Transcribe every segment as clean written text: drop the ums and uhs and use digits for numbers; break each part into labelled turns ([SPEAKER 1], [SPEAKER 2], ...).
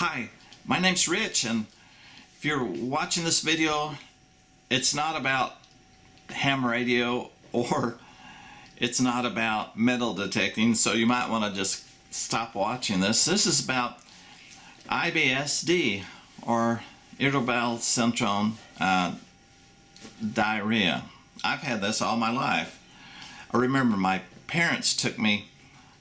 [SPEAKER 1] Hi, my name's Rich, and if you're watching this video, it's not about ham radio or it's not about metal detecting, so you might want to just stop watching this. This is about IBS D, or Irritable Bowel Syndrome, diarrhea. I've had this all my life. I remember my parents took me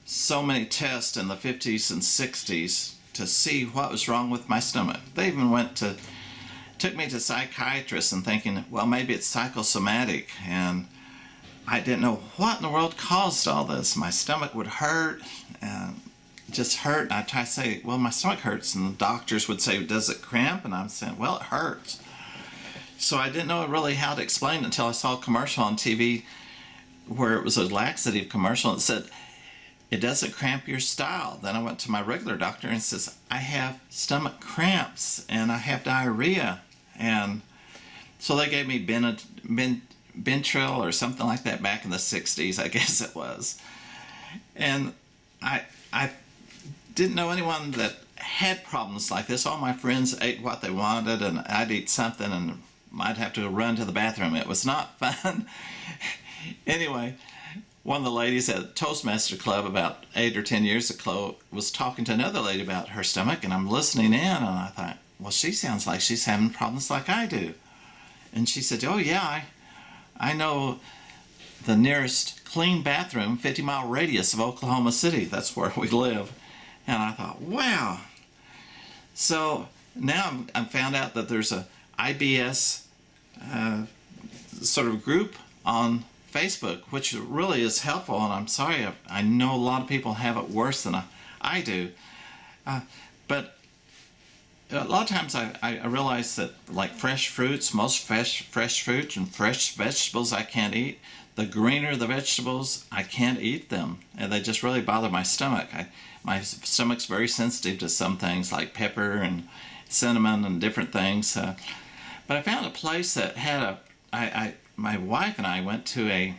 [SPEAKER 1] so many tests in the 50s and 60s to see what was wrong with my stomach. They even took me to psychiatrists and thinking, well, maybe it's psychosomatic, and I didn't know what in the world caused all this. My stomach would hurt, and just hurt, and I'd try to say, well, my stomach hurts, and the doctors would say, does it cramp? And I'm saying, well, it hurts. So I didn't know really how to explain it until I saw a commercial on TV where it was a laxative commercial, and it said, it doesn't cramp your style. Then I went to my regular doctor and says, I have stomach cramps and I have diarrhea. And so they gave me Benadryl or something like that back in the 60s, I guess it was. And I didn't know anyone that had problems like this. All my friends ate what they wanted, and I'd eat something and I'd have to run to the bathroom. It was not fun. Anyway, one of the ladies at Toastmaster Club about 8 or 10 years ago was talking to another lady about her stomach, and I'm listening in, and I thought, well, she sounds like she's having problems like I do. And she said, oh yeah, I know the nearest clean bathroom, 50-mile radius of Oklahoma City. That's where we live. And I thought, wow. So now I'm found out that there's a IBS sort of group on Facebook, which really is helpful, and I'm sorry, I know a lot of people have it worse than I do. But a lot of times I realize that, like fresh fruits, most fresh fruit and fresh vegetables I can't eat. The greener the vegetables, I can't eat them, and they just really bother my stomach. My stomach's very sensitive to some things like pepper and cinnamon and different things. But I found a place that had my wife and I went to a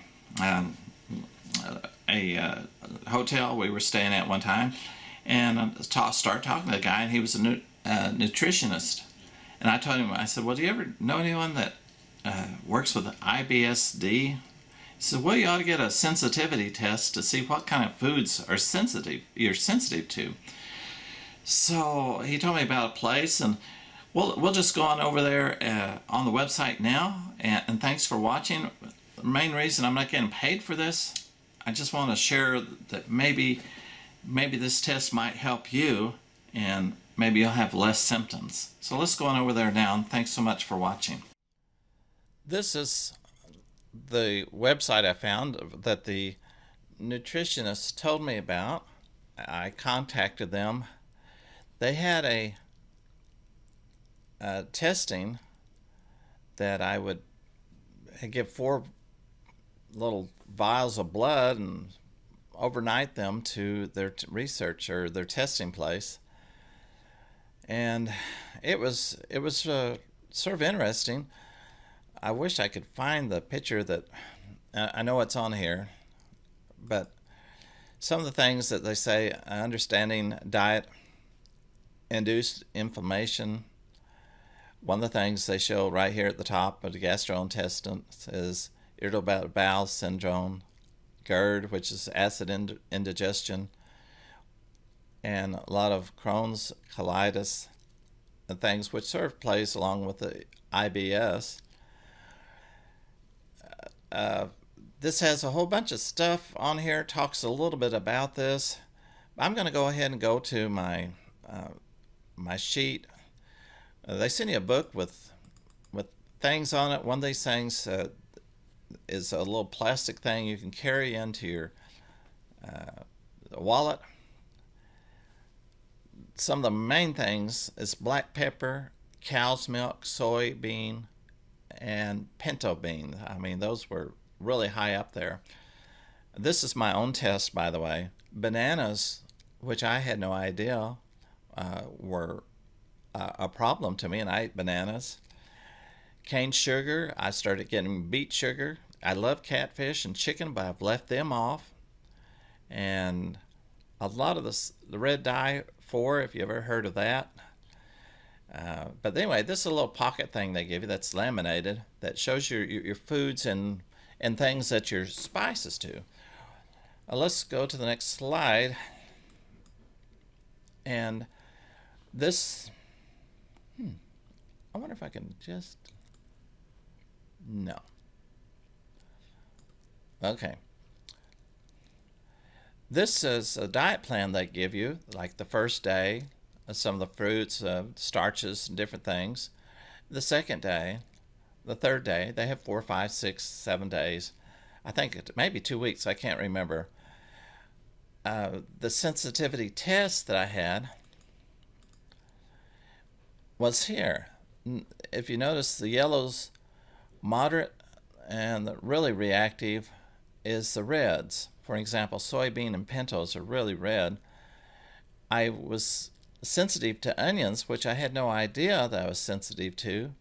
[SPEAKER 1] hotel we were staying at one time, and started talking to the guy, and he was a nutritionist. And I told him, I said, well, do you ever know anyone that works with IBS D? He said, well, you ought to get a sensitivity test to see what kind of foods are you're sensitive to. So he told me about a place, and we'll just go on over there on the website now, and thanks for watching. The main reason I'm not getting paid for this, I just want to share that maybe this test might help you, and maybe you'll have less symptoms. So let's go on over there now, and thanks so much for watching. This is the website I found that the nutritionist told me about. I contacted them. They had a testing that I would give 4 little vials of blood and overnight them to their research or their testing place, and it was sort of interesting. I wish I could find the picture that I know it's on here, but some of the things that they say: understanding diet induced inflammation. One of the things they show right here at the top of the gastrointestinal is Irritable Bowel Syndrome, GERD, which is acid indigestion, and a lot of Crohn's, colitis, and things, which sort of plays along with the IBS. This has a whole bunch of stuff on here, talks a little bit about this. I'm going to go ahead and go to my sheet. They send you a book with things on it. One of these things is a little plastic thing you can carry into your wallet. Some of the main things is black pepper, cow's milk, soybean, and pinto bean. I mean, those were really high up there. This is my own test, by the way. Bananas, which I had no idea were a problem to me, and I ate bananas. Cane sugar, I started getting beet sugar. I love catfish and chicken, but I've left them off. And a lot of the red dye 4, if you ever heard of that, But anyway, this is a little pocket thing they give you that's laminated that shows your foods and things that your spices to. Let's go to the next slide. And this, I wonder if I can just, no. Okay. This is a diet plan they give you, like the first day, some of the fruits, starches, and different things. The second day, the third day, they have 4, 5, 6, 7 days. I think it may be 2 weeks, I can't remember. The sensitivity test that I had was here. If you notice, the yellow's moderate and the really reactive is the reds. For example, soybean and pintos are really red. I was sensitive to onions, which I had no idea that I was sensitive to,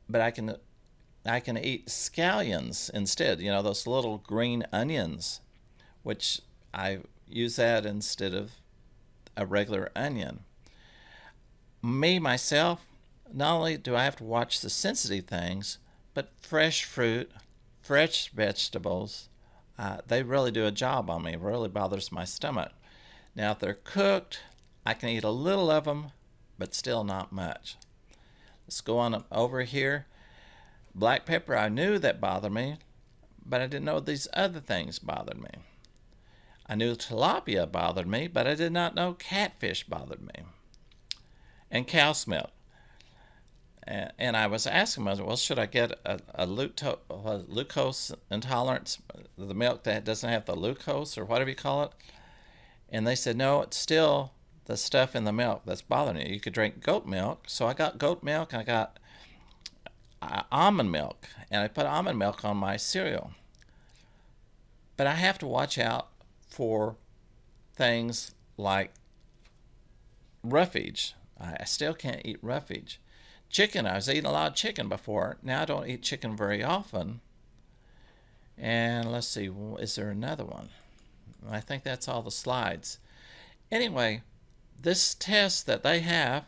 [SPEAKER 1] but I can eat scallions instead, you know, those little green onions, which I use that instead of a regular onion. Me, myself, not only do I have to watch the sensitive things, but fresh fruit, fresh vegetables, they really do a job on me. It really bothers my stomach. Now, if they're cooked, I can eat a little of them, but still not much. Let's go on over here. Black pepper, I knew that bothered me, but I didn't know these other things bothered me. I knew tilapia bothered me, but I did not know catfish bothered me. And cow's milk. And I was asking myself, well, should I get a glucose intolerance, the milk that doesn't have the glucose or whatever you call it? And they said, no, it's still the stuff in the milk that's bothering you. You could drink goat milk. So I got goat milk and I got almond milk. And I put almond milk on my cereal. But I have to watch out for things like roughage. I still can't eat roughage. Chicken, I was eating a lot of chicken before. Now I don't eat chicken very often. And let's see, is there another one? I think that's all the slides. Anyway, this test that they have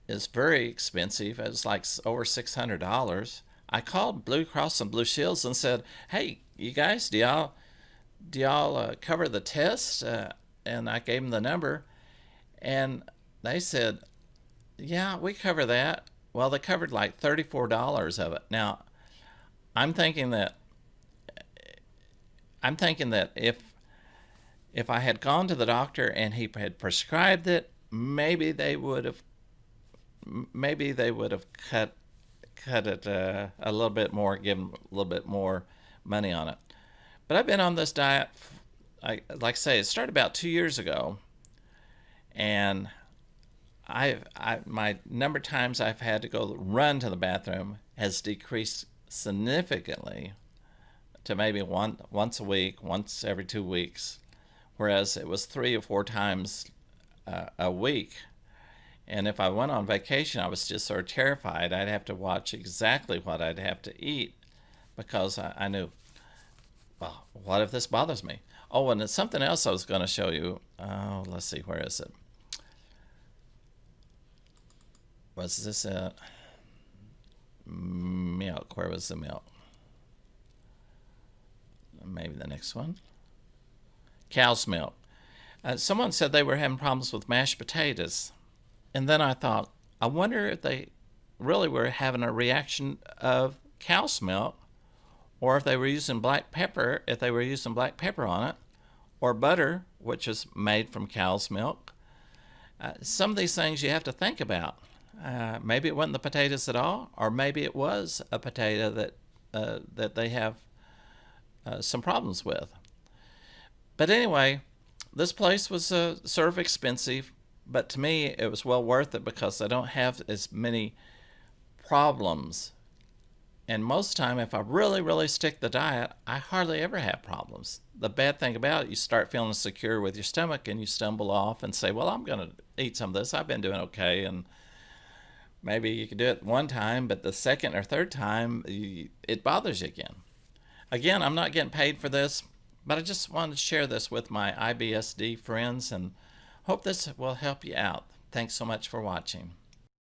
[SPEAKER 1] is very expensive. It's like over $600. I called Blue Cross and Blue Shields and said, hey, you guys, do y'all cover the test? And I gave them the number. And they said, yeah, we cover that. Well, they covered like $34 of it. Now, I'm thinking that if I had gone to the doctor and he had prescribed it, maybe they would have cut it a little bit more, given a little bit more money on it. But I've been on this diet, like I say, it started about 2 years ago, and my number of times I've had to go run to the bathroom has decreased significantly to maybe once a week, once every 2 weeks, whereas it was 3 or 4 times a week. And if I went on vacation, I was just sort of terrified. I'd have to watch exactly what I'd have to eat because I knew, well, what if this bothers me? Oh, and it's something else I was going to show you. Oh, let's see, where is it? Was this it? Milk. Where was the milk? Maybe the next one. Cow's milk. Someone said they were having problems with mashed potatoes. And then I thought, I wonder if they really were having a reaction of cow's milk, or if they were using black pepper, on it, or butter, which is made from cow's milk. Some of these things you have to think about. Maybe it wasn't the potatoes at all, or maybe it was a potato that they have some problems with. But anyway, this place was sort of expensive, but to me it was well worth it because I don't have as many problems. And most of the time, if I really, really stick the diet, I hardly ever have problems. The bad thing about it, you start feeling insecure with your stomach and you stumble off and say, well, I'm going to eat some of this. I've been doing okay. And maybe you can do it one time, but the second or third time, it bothers you again. Again, I'm not getting paid for this, but I just wanted to share this with my IBS D friends and hope this will help you out. Thanks so much for watching.